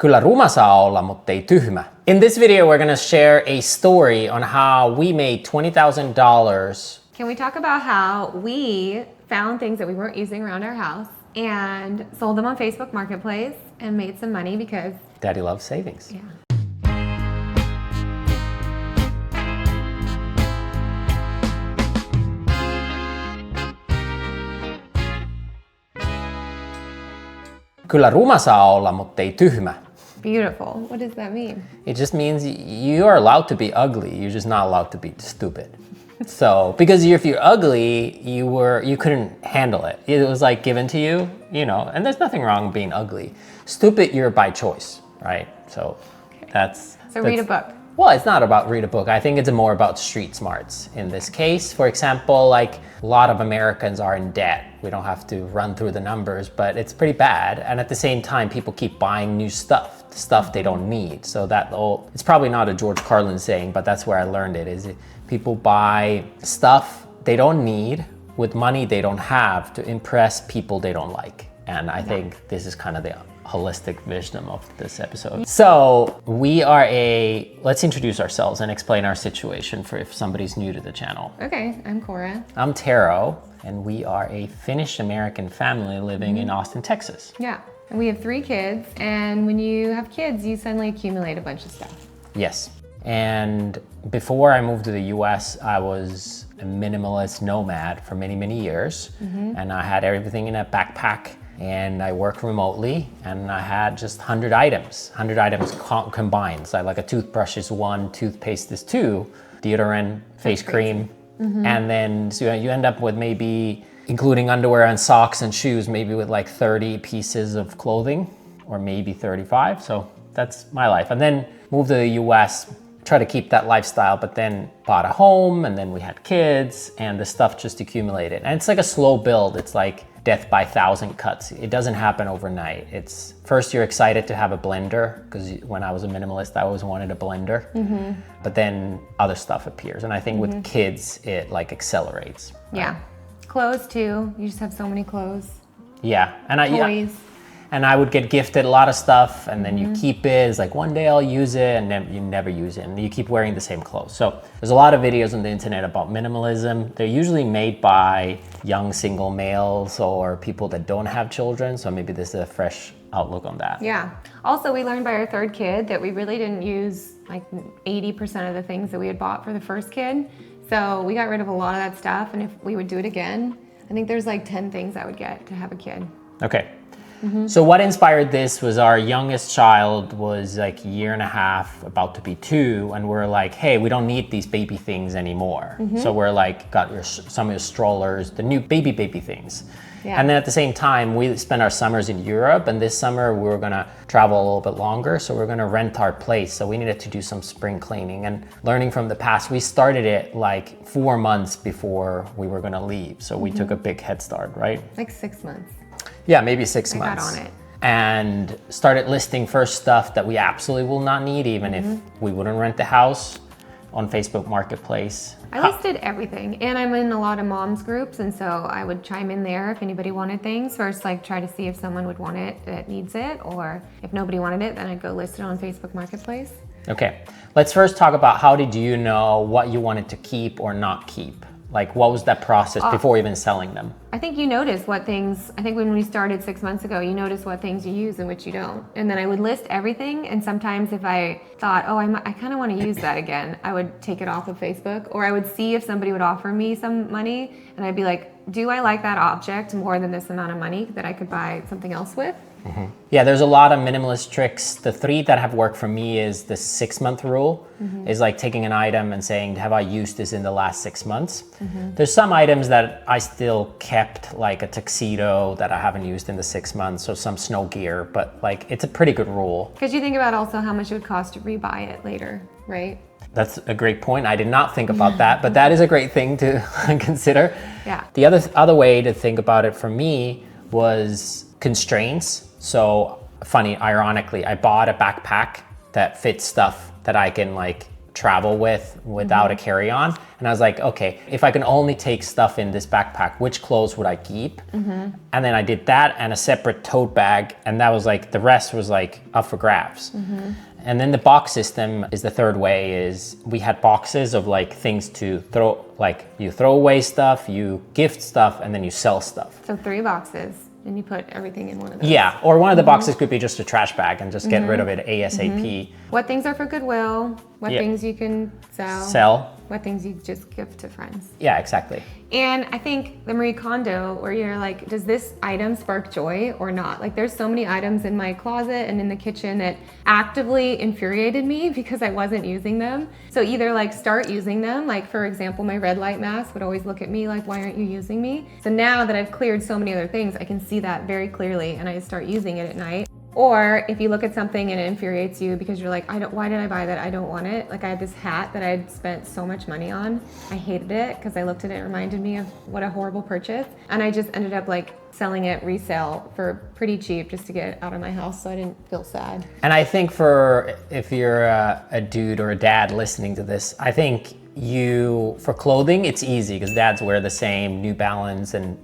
Kyllä ruma saa olla, mutta ei tyhmä. In this video, we're gonna share a story on how we made $20,000. Can we talk about how we found things that we weren't using around our house and sold them on Facebook Marketplace and made some money because Daddy loves savings. yeah. Kyllä ruma saa olla, mutta ei tyhmä. Beautiful. What does that mean? It just means you are allowed to be ugly. You're just not allowed to be stupid. So, because if you're ugly, you couldn't handle it. It was like given to you, and there's nothing wrong being ugly. Stupid, you're by choice, right? So that's Read a book. Well, it's not about read a book. I think it's more about street smarts in this case. For example, like a lot of Americans are in debt. We don't have to run through the numbers, but it's pretty bad. And at the same time, people keep buying new stuff they don't need. So it's probably not a George Carlin saying, but that's where I learned it, is people buy stuff they don't need with money they don't have to impress people they don't like. And I think this is kind of the holistic wisdom of this episode. So let's introduce ourselves and explain our situation for if somebody's new to the channel. Okay, I'm Cora. I'm Taro, and we are a Finnish-American family living in Austin, Texas. Yeah, and we have 3 kids, and when you have kids, you suddenly accumulate a bunch of stuff. Yes, and before I moved to the US, I was a minimalist nomad for many, many years, and I had everything in a backpack. And I work remotely, and I had just 100 items combined. So like a toothbrush is 1, toothpaste is 2, deodorant, face cream. And then so you end up with maybe, including underwear and socks and shoes, maybe with like 30 pieces of clothing, or maybe 35. So that's my life. And then moved to the US, try to keep that lifestyle, but then bought a home, and then we had kids, and the stuff just accumulated. And it's like a slow build. It's like death by 1,000 cuts. It doesn't happen overnight. It's first you're excited to have a blender, because when I was a minimalist, I always wanted a blender. But then other stuff appears, and I think with kids, it like accelerates. Right? Yeah, clothes too. You just have so many clothes. Yeah, and Toys. And I would get gifted a lot of stuff, and then you keep it. It's like one day I'll use it, and then you never use it, and you keep wearing the same clothes. So there's a lot of videos on the internet about minimalism. They're usually made by young single males or people that don't have children. So maybe this is a fresh outlook on that. Yeah. Also, we learned by our 3rd kid that we really didn't use like 80% of the things that we had bought for the first kid. So we got rid of a lot of that stuff, and if we would do it again, I think there's like 10 things I would get to have a kid. Okay. So what inspired this was our youngest child was like a year and a half, about to be 2, and we're like, hey, we don't need these baby things anymore. So we're like, got some of your strollers, the new baby things. Yeah. And then at the same time, we spend our summers in Europe, and this summer we were gonna travel a little bit longer, so we're gonna rent our place. So we needed to do some spring cleaning, and learning from the past, we started it like 4 months before we were gonna leave. So we took a big head start, right? Like 6 months. Yeah, maybe 6 I months. got on it. And started listing first stuff that we absolutely will not need, even if we wouldn't rent the house, on Facebook Marketplace. I listed everything, and I'm in a lot of moms groups, and so I would chime in there if anybody wanted things. First, like try to see if someone would want it that needs it, or if nobody wanted it, then I'd go list it on Facebook Marketplace. Okay, let's first talk about how did you know what you wanted to keep or not keep? Like, what was that process before even selling them? I think you notice what things, I think when we started 6 months ago, you notice what things you use and which you don't. And then I would list everything, and sometimes if I thought, oh, I kind of want to use that again, I would take it off of Facebook, or I would see if somebody would offer me some money, and I'd be like, do I like that object more than this amount of money that I could buy something else with? Yeah, there's a lot of minimalist tricks. The 3 that have worked for me is the 6-month rule, is like taking an item and saying, have I used this in the last 6 months? There's some items that I still kept, like a tuxedo that I haven't used in the 6 months, or some snow gear, but like it's a pretty good rule. Because you think about also how much it would cost to rebuy it later, right? That's a great point. I did not think about that, but that is a great thing to consider. Yeah. The other way to think about it for me was constraints. So funny, ironically, I bought a backpack that fits stuff that I can like travel with without a carry-on. And I was like, okay, if I can only take stuff in this backpack, which clothes would I keep? And then I did that and a separate tote bag. And that was like, the rest was like up for grabs. And then the box system is the third way. Is we had boxes of like things to throw, like you throw away stuff, you gift stuff, and then you sell stuff. So 3 boxes, and you put everything in one of those. Yeah, or one of the boxes could be just a trash bag and just get rid of it ASAP. What things are for Goodwill? What Yeah. things you can sell? Sell. What things you just give to friends? Yeah, exactly. And I think the Marie Kondo, where you're like, does this item spark joy or not? Like, there's so many items in my closet and in the kitchen that actively infuriated me because I wasn't using them. So either like start using them, like for example, my red light mask would always look at me like, why aren't you using me? So now that I've cleared so many other things, I can see that very clearly and I start using it at night. Or if you look at something and it infuriates you because you're like, why did I buy that? I don't want it. Like I had this hat that I had spent so much money on. I hated it because I looked at it, it reminded me of what a horrible purchase. And I just ended up like selling it resale for pretty cheap just to get it out of my house so I didn't feel sad. And I think if you're a dude or a dad listening to this, I think for clothing, it's easy because dads wear the same New Balance and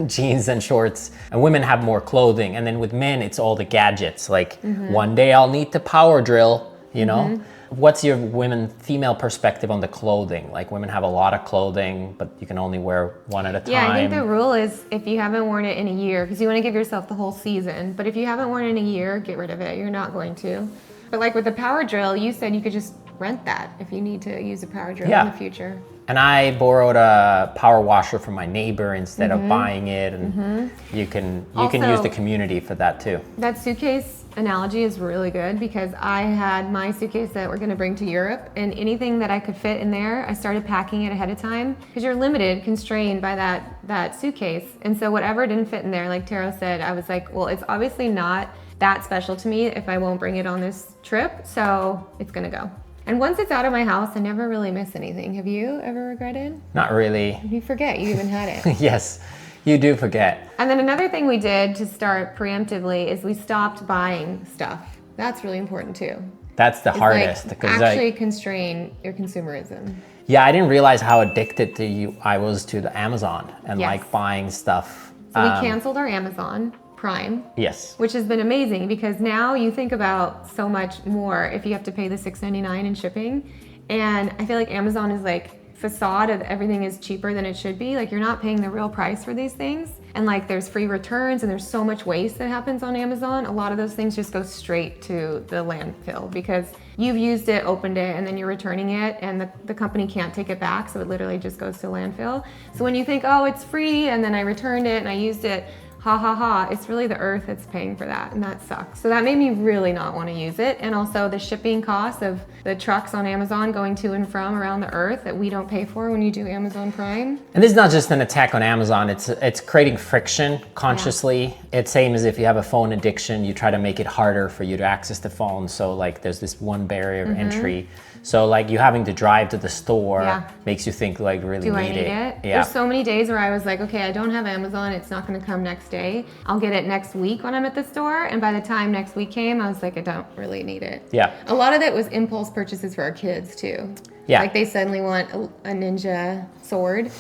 jeans and shorts, and women have more clothing. And then with men, it's all the gadgets. Like one day I'll need the power drill, you know? What's your female perspective on the clothing? Like women have a lot of clothing, but you can only wear one at a time. Yeah, I think the rule is if you haven't worn it in a year, because you want to give yourself the whole season, but if you haven't worn it in a year, get rid of it. You're not going to. But like with the power drill, you said you could just rent that if you need to use a power drill in the future. And I borrowed a power washer from my neighbor instead of buying it. And you can use the community for that too. That suitcase analogy is really good because I had my suitcase that we're going to bring to Europe, and anything that I could fit in there, I started packing it ahead of time because you're limited, constrained by that suitcase. And so whatever didn't fit in there, like Taro said, I was like, well, it's obviously not that special to me if I won't bring it on this trip, so it's going to go. And once it's out of my house, I never really miss anything. Have you ever regretted? Not really. You forget you even had it. Yes, you do forget. And then another thing we did to start preemptively is we stopped buying stuff. That's really important too. That's the hardest. Like actually constrain your consumerism. Yeah, I didn't realize how addicted I was to the Amazon and like buying stuff. So we canceled our Amazon Prime. Yes. Which has been amazing because now you think about so much more if you have to pay the $6.99 in shipping. And I feel like Amazon is like facade of everything is cheaper than it should be. Like you're not paying the real price for these things. And like there's free returns and there's so much waste that happens on Amazon. A lot of those things just go straight to the landfill because you've used it, opened it, and then you're returning it and the company can't take it back. So it literally just goes to landfill. So when you think, oh, it's free and then I returned it and I used it, ha ha ha, it's really the earth that's paying for that, and that sucks. So that made me really not want to use it. And also the shipping costs of the trucks on Amazon going to and from around the earth that we don't pay for when you do Amazon Prime. And this is not just an attack on Amazon, it's creating friction consciously. Yeah. It's same as if you have a phone addiction, you try to make it harder for you to access the phone. So like there's this one barrier of entry. So like you having to drive to the store makes you think like really do I need it? Yeah. There's so many days where I was like, okay, I don't have Amazon, it's not gonna come next day. I'll get it next week when I'm at the store. And by the time next week came, I was like, I don't really need it. Yeah. A lot of it was impulse purchases for our kids too. Yeah. Like they suddenly want a ninja sword.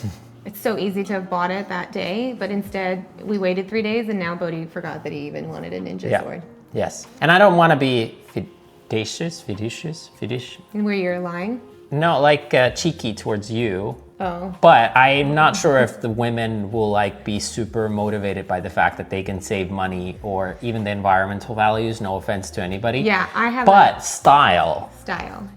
It's so easy to have bought it that day, but instead we waited 3 days and now Bodhi forgot that he even wanted a ninja sword. Yes. And I don't want to be fiducious. And where you're lying? No, like cheeky towards you. Oh. But I'm not sure if the women will like be super motivated by the fact that they can save money or even the environmental values, no offense to anybody. Yeah, I have But style.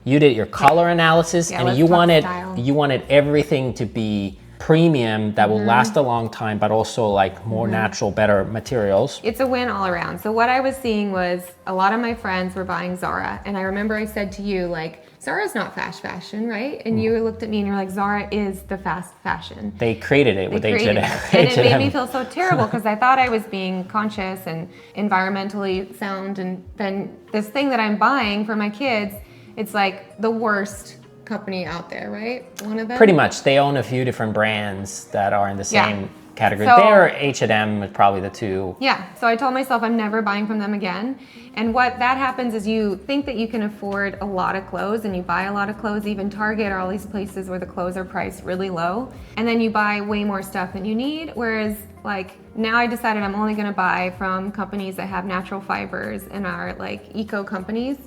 You did your color analysis and you wanted everything to be premium that will last a long time, but also like more natural, better materials. It's a win all around. So what I was seeing was a lot of my friends were buying Zara. And I remember I said to you, like, Zara's not fast fashion, right? And you looked at me and you're like, Zara is the fast fashion. They created it with H&M. And it made me feel so terrible because I thought I was being conscious and environmentally sound. And then this thing that I'm buying for my kids, it's like the worst company out there, right? One of them? Pretty much. They own a few different brands that are in the same category. So- There, H&M is probably the two. Yeah, so I told myself I'm never buying from them again. And what that happens is you think that you can afford a lot of clothes and you buy a lot of clothes, even Target or all these places where the clothes are priced really low. And then you buy way more stuff than you need. Whereas like now I decided I'm only gonna buy from companies that have natural fibers and are like eco companies.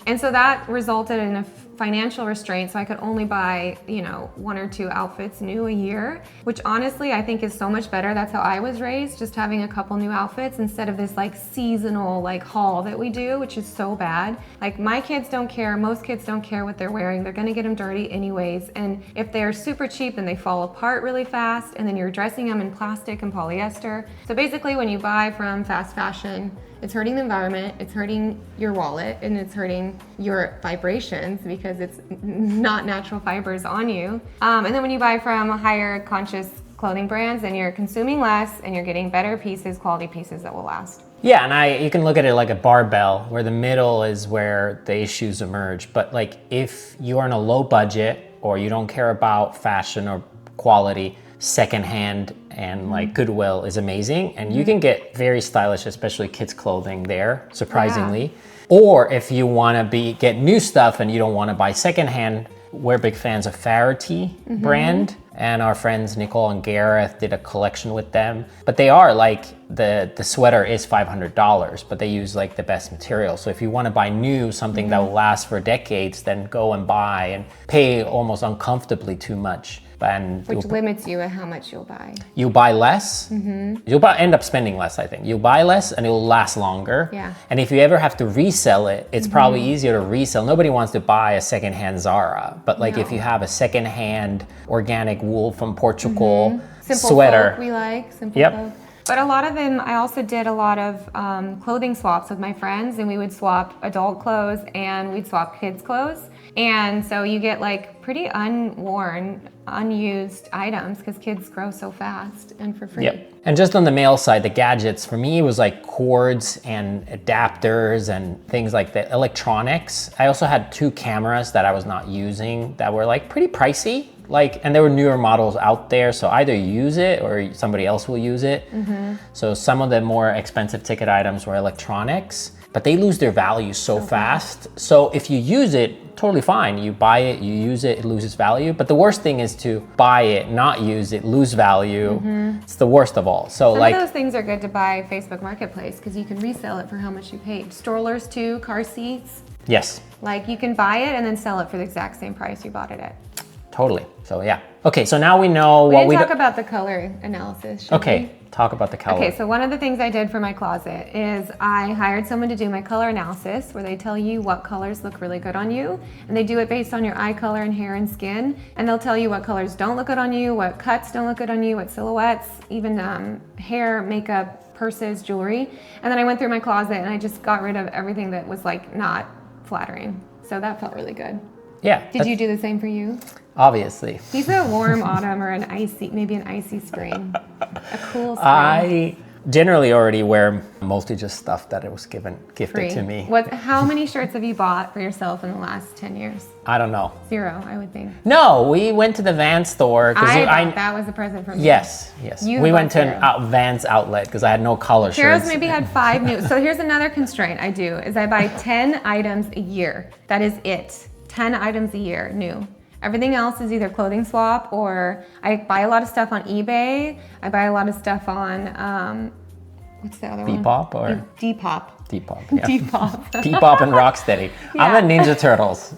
And so that resulted in a financial restraint. So I could only buy, you know, 1 or 2 outfits new a year, which honestly I think is so much better. That's how I was raised, just having a couple new outfits instead of this like seasonal like haul that we do, which is so bad. Like my kids don't care, most kids don't care what they're wearing. They're gonna get them dirty anyways. And if they're super cheap, then they fall apart really fast. And then you're dressing them in plastic and polyester. So basically when you buy from fast fashion, it's hurting the environment, it's hurting your wallet, and it's hurting your vibrations because it's not natural fibers on you. And then when you buy from higher conscious clothing brands, then you're consuming less and you're getting better pieces, quality pieces that will last. Yeah, and you can look at it like a barbell, where the middle is where the issues emerge. But like if you're on a low budget or you don't care about fashion or quality, secondhand and like Goodwill is amazing, and you can get very stylish, especially kids clothing there, surprisingly. Or if you want to get new stuff and you don't want to buy secondhand, we're big fans of Farity brand, and our friends Nicole and Gareth did a collection with them. But they are like the sweater is $500, but they use like the best material. So if you want to buy new something that will last for decades, then go and buy and pay almost uncomfortably too much. And Which limits you at how much you'll buy. You buy less, you'll end up spending less, I think. You'll buy less and it'll last longer. Yeah. And if you ever have to resell it, it's probably easier to resell. Nobody wants to buy a secondhand Zara, but like if you have a secondhand organic wool from Portugal Simple sweater. folk we like, simple folk. But a lot of them, I also did a lot of clothing swaps with my friends, and we would swap adult clothes and we'd swap kids' clothes. And so you get like pretty unworn, unused items because kids grow so fast and for free. And just on the male side, the gadgets, for me, it was like cords and adapters and things like that, electronics. I also had 2 cameras that I was not using that were like pretty pricey. And there were newer models out there, so either you use it or somebody else will use it. So some of the more expensive ticket items were electronics, but they lose their value so fast. So if you use it, totally fine. You buy it, you use it, it loses value. But the worst thing is to buy it, not use it, lose value. It's the worst of all. So Some of those things are good to buy Facebook Marketplace because you can resell it for how much you paid. Strollers too, car seats. Yes. Like you can buy it and then sell it for the exact same price you bought it at. Totally. So yeah. Okay, so now we know we didn't talk about the color analysis. Okay, talk about the color. Okay, so one of the things I did for my closet is I hired someone to do my color analysis, where they tell you what colors look really good on you, and they do it based on your eye color and hair and skin, and they'll tell you what colors don't look good on you, what cuts don't look good on you, what silhouettes, even hair, makeup, purses, jewelry. And then I went through my closet and I just got rid of everything that was like not flattering. So that felt really good. Yeah. Did you do the same for you? Obviously. He's a warm autumn or maybe an icy spring. A cool spring. I generally already wear mostly just stuff that it was gifted to me. How many shirts have you bought for yourself in the last 10 years? I don't know. 0, I would think. No, we went to the Vans store. That was a present from me. Yes. We went to an Vans outlet because I had no color Carol's shirts. maybe had 5 new. So here's another constraint I do, is I buy 10 items a year. That is it. 10 items a year, new. Everything else is either clothing swap, or I buy a lot of stuff on eBay. I buy a lot of stuff on, what's the other one? Depop or? Depop. Depop, yeah. Depop. Depop and Rocksteady. Yeah. I'm a Ninja Turtles.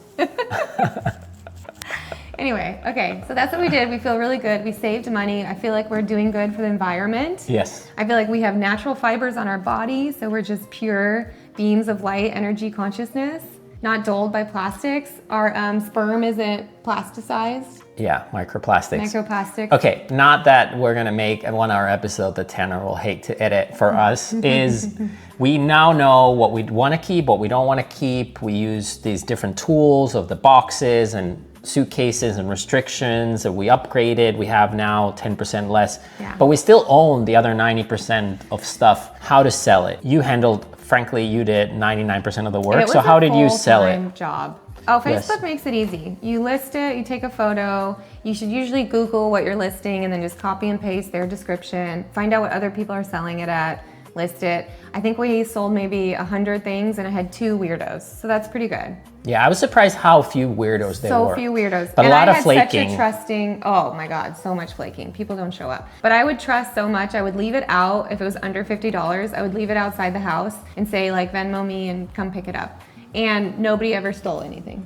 Anyway, okay, so that's what we did. We feel really good. We saved money. I feel like we're doing good for the environment. Yes. I feel like we have natural fibers on our body, so we're just pure beams of light, energy, consciousness. Not dulled by plastics. Our sperm isn't plasticized. Yeah, microplastics. Microplastics. Okay, not that we're gonna make a 1-hour episode that Tanner will hate to edit for us, is we now know what we wanna keep, what we don't wanna keep. We use these different tools of the boxes and suitcases and restrictions that we upgraded. We have now 10% less, but we still own the other 90% of stuff, how to sell it. You handled frankly, you did 99% of the It work. was So how a did you sell it? full-time job. Oh, Yes. Facebook makes it easy. You list it, you take a photo. You should usually Google what you're listing and then just copy and paste their description. Find out what other people are selling it at, list it. I think we sold maybe 100 things and I had 2 weirdos. So that's pretty good. Yeah, I was surprised how few weirdos there were. So few weirdos. But and a lot I of had flaking. such a trusting, oh my God, so much flaking. People don't show up. But I would trust so much. I would leave it out. If it was under $50, I would leave it outside the house and say like Venmo me and come pick it up. And nobody ever stole anything.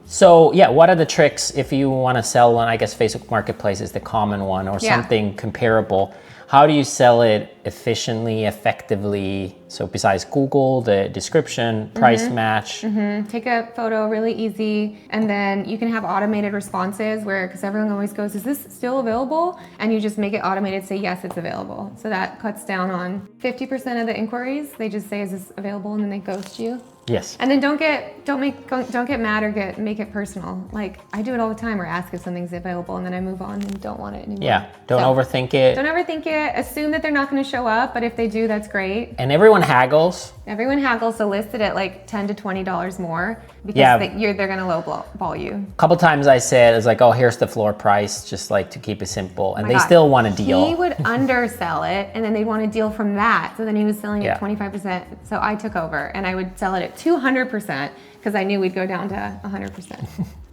So yeah, what are the tricks if you want to sell one? I guess Facebook Marketplace is the common one, or Yeah. something comparable. How do you sell it efficiently, effectively? So besides Google, the description, price match. Take a photo, really easy, and then you can have automated responses where, because everyone always goes, is this still available? And you just make it automated, say yes, it's available. So that cuts down on 50% of the inquiries. They just say, is this available? And then they ghost you. Yes. And then don't get mad or make it personal. Like I do it all the time, or ask if something's available, and then I move on and don't want it anymore. Yeah, don't So, overthink it. Don't overthink it. Assume that they're not going to show up, but if they do, that's great. And everyone haggles. Everyone haggles, so list it at like $10 to $20 more because Yeah. they're going to lowball you. A couple times I said, it's like, oh, here's the floor price, just like to keep it simple. And My they God. still want a deal. He would undersell it, and then they'd want a deal from that. So then he was selling Yeah. at 25%. So I took over, and I would sell it at 200% because I knew we'd go down to 100%.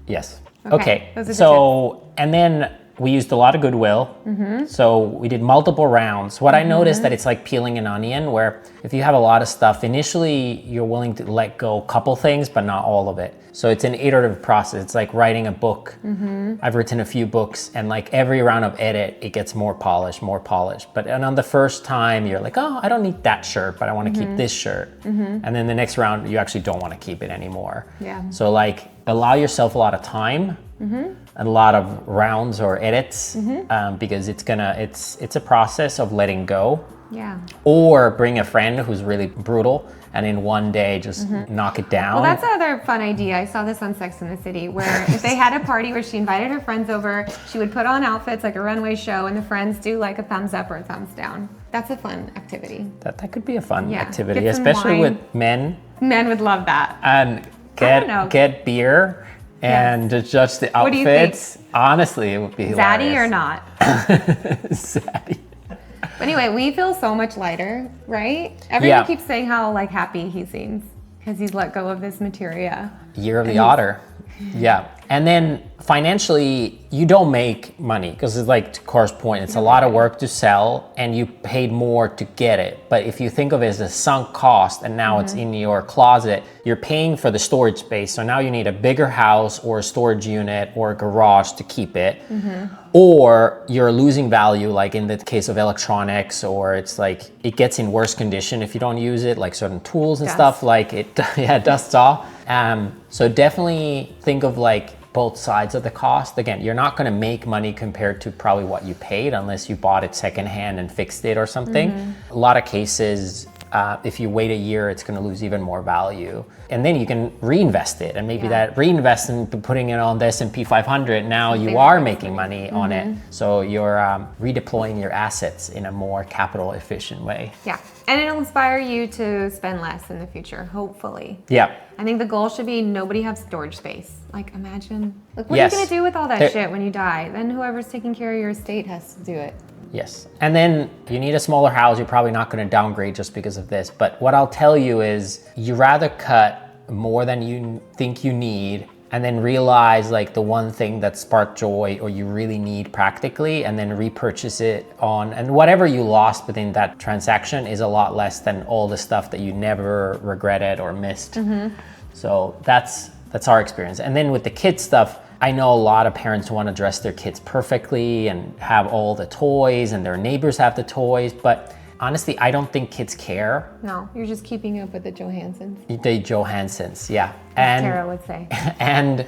Yes. Okay, Okay. those are the So, and then we used a lot of goodwill. So we did multiple rounds. What I noticed that it's like peeling an onion, where if you have a lot of stuff, initially you're willing to let go a couple things, but not all of it. So it's an iterative process. It's like writing a book. I've written a few books, and like every round of edit, it gets more polished, more polished. But and on the first time, you're like, oh, I don't need that shirt, but I want to keep this shirt. And then the next round, you actually don't want to keep it anymore. Yeah. So like allow yourself a lot of time. A lot of rounds or edits, because it's a process of letting go. Yeah. Or bring a friend who's really brutal and in one day just knock it down. Well, that's another fun idea. I saw this on Sex and the City, where if they had a party where she invited her friends over, she would put on outfits like a runway show, and the friends do like a thumbs up or a thumbs down. That's a fun activity. That could be a fun Yeah, activity, get some especially wine. with men. Men would love that. And I don't know. get beer and to judge the What do you think? outfits. Honestly, it would be Zaddy or hilarious. not? Zaddy. But anyway, we feel so much lighter, right? Everyone Yeah. keeps saying how like happy he seems because he's let go of this materia. Year of the Otter. Yeah. And then financially, you don't make money because it's like to Cora's point, it's a lot of work to sell and you paid more to get it. But if you think of it as a sunk cost and now it's in your closet, you're paying for the storage space. So now you need a bigger house or a storage unit or a garage to keep it. Or you're losing value, like in the case of electronics, or it's like it gets in worse condition if you don't use it, like certain tools and Dust. stuff, like it dusts off. So definitely think of like both sides of the cost. Again, you're not going to make money compared to probably what you paid unless you bought it secondhand and fixed it or something. A lot of cases, if you wait a year, it's going to lose even more value. And then you can reinvest it, and maybe that reinvest in putting it on the S&P 500. Now you are making money on it. So you're redeploying your assets in a more capital efficient way. Yeah. And it'll inspire you to spend less in the future, hopefully. Yeah. I think the goal should be nobody have storage space. Like imagine, like what Yes. are you gonna do with all that There- shit when you die? Then whoever's taking care of your estate has to do it. Yes. And then you need a smaller house. You're probably not going to downgrade just because of this. But what I'll tell you is you rather cut more than you think you need and then realize like the one thing that sparked joy or you really need practically, and then repurchase it on, and whatever you lost within that transaction is a lot less than all the stuff that you never regretted or missed. So that's our experience. And then with the kids stuff, I know a lot of parents want to dress their kids perfectly and have all the toys, and their neighbors have the toys, but honestly, I don't think kids care. No, you're just keeping up with the Johansons. The Johansons, yeah. As Tara would say. And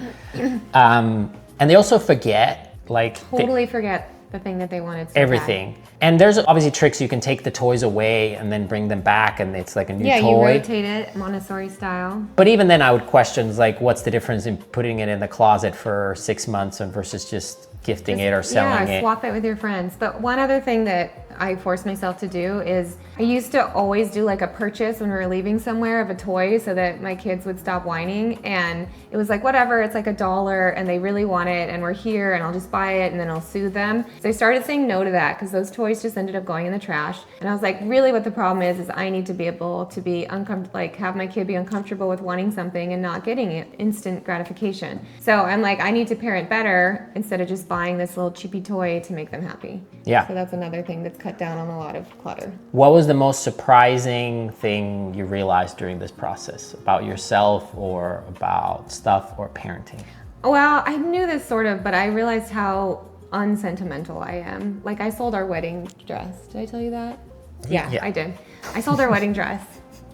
they also forget, like Totally forget the thing that they wanted so bad. everything. And there's obviously tricks. You can take the toys away and then bring them back, and it's like a new Yeah, you toy. rotate it Montessori style. But even then, I would question like, what's the difference in putting it in the closet for 6 months and versus just gifting it or selling yeah, it. swap it with your friends. But one other thing that I forced myself to do is I used to always do like a purchase when we were leaving somewhere of a toy so that my kids would stop whining. And it was like, whatever, it's like $1 and they really want it and we're here and I'll just buy it and then I'll soothe them. So I started saying no to that because those toys just ended up going in the trash. And I was like, really what the problem is I need to be able to be like have my kid be uncomfortable with wanting something and not getting it instant gratification. So I'm like, I need to parent better instead of just buying this little cheapy toy to make them happy. Yeah. So that's another thing that's cut down on a lot of clutter. What was the most surprising thing you realized during this process about yourself or about stuff or parenting? Well, I knew this sort of, but I realized how unsentimental I am. Like I sold our wedding dress. Did I tell you that? Yeah. I did. I sold our wedding dress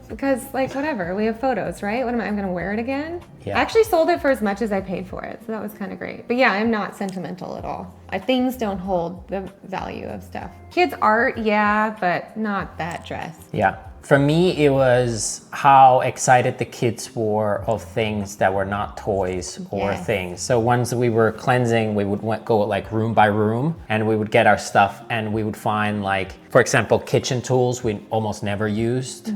because like whatever, we have photos, right? What am I'm gonna wear it again? Yeah. I actually sold it for as much as I paid for it. So that was kind of great. But yeah, I'm not sentimental at all. Things don't hold the value of stuff. Kids art, yeah, but not that dress. Yeah. For me, it was how excited the kids were of things that were not toys or Yes. things. So once we were cleansing, we would go like room by room and we would get our stuff and we would find like, for example, kitchen tools we almost never used.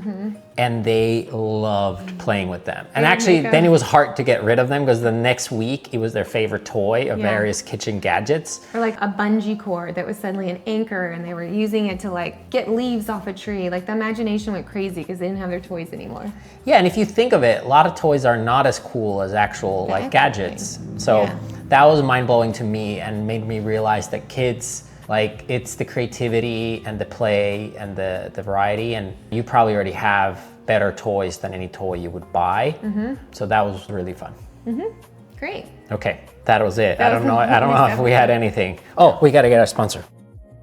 And they loved playing with them. And actually, then it was hard to get rid of them because the next week it was their favorite toy of various kitchen gadgets. Or like a bungee cord that was suddenly an anchor and they were using it to like get leaves off a tree. Like the imagination went crazy because they didn't have their toys anymore. Yeah, and if you think of it, a lot of toys are not as cool as actual like gadgets. So that was mind-blowing to me and made me realize that kids, like it's the creativity and the play and the variety, and you probably already have better toys than any toy you would buy. So that was really fun. Great. Okay, that was it. I don't know nice if we had anything. Oh, we got to get our sponsor.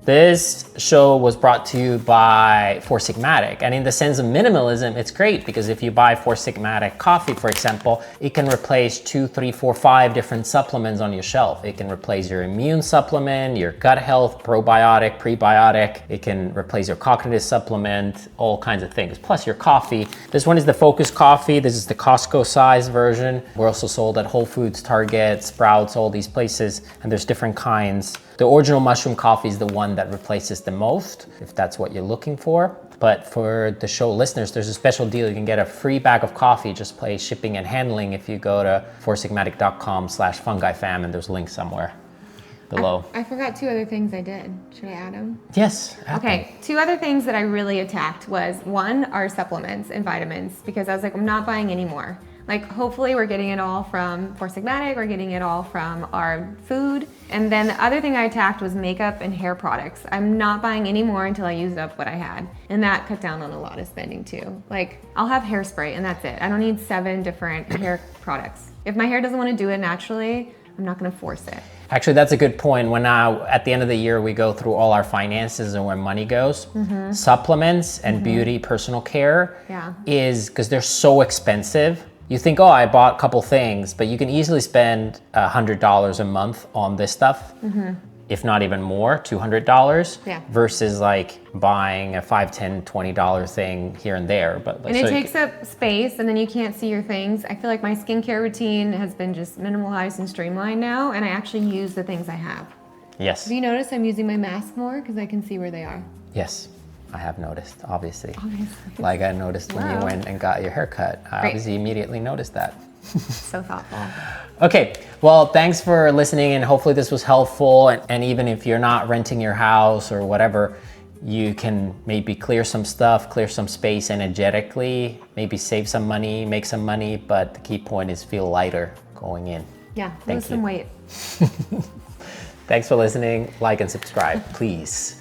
This show was brought to you by Sigmatic. And in the sense of minimalism, it's great because if you buy Sigmatic coffee, for example, it can replace 2, 3, 4, 5 different supplements on your shelf. It can replace your immune supplement, your gut health, probiotic, prebiotic. It can replace your cognitive supplement, all kinds of things. Plus your coffee. This one is the Focus coffee. This is the Costco size version. We're also sold at Whole Foods, Target, Sprouts, all these places. And there's different kinds. The original mushroom coffee is the one that replaces the most, if that's what you're looking for. But for the show listeners, there's a special deal. You can get a free bag of coffee, just pay shipping and handling if you go to forsigmatic.com/fungifam, and there's a link somewhere below. I forgot 2 other things I did. Should I add them? Yes. Okay, 2 other things that I really attacked was, one, our supplements and vitamins, because I was like, I'm not buying any more. Like, hopefully we're getting it all from Sigmatic, we're getting it all from our food. And then the other thing I attacked was makeup and hair products. I'm not buying any more until I used up what I had. And that cut down on a lot of spending too. Like, I'll have hairspray and that's it. I don't need 7 different hair products. If my hair doesn't want to do it naturally, I'm not gonna force it. Actually, that's a good point. When at the end of the year, we go through all our finances and where money goes, supplements and beauty, personal care is, because they're so expensive. You think, oh, I bought a couple things, but you can easily spend $100 a month on this stuff, if not even more, $200, versus like buying a $5, $10, $20 thing here and there. But like, and it takes up space, and then you can't see your things. I feel like my skincare routine has been just minimalized and streamlined now, and I actually use the things I have. Yes. Have you noticed I'm using my mask more because I can see where they are? Yes. I have noticed, obviously. Like I noticed when you went and got your haircut. I obviously immediately noticed that. So thoughtful. Okay, well, thanks for listening, and hopefully this was helpful. And even if you're not renting your house or whatever, you can maybe clear some stuff, clear some space energetically, maybe save some money, make some money, but the key point is feel lighter going in. Yeah, lose some weight. Thanks for listening. Like and subscribe, please.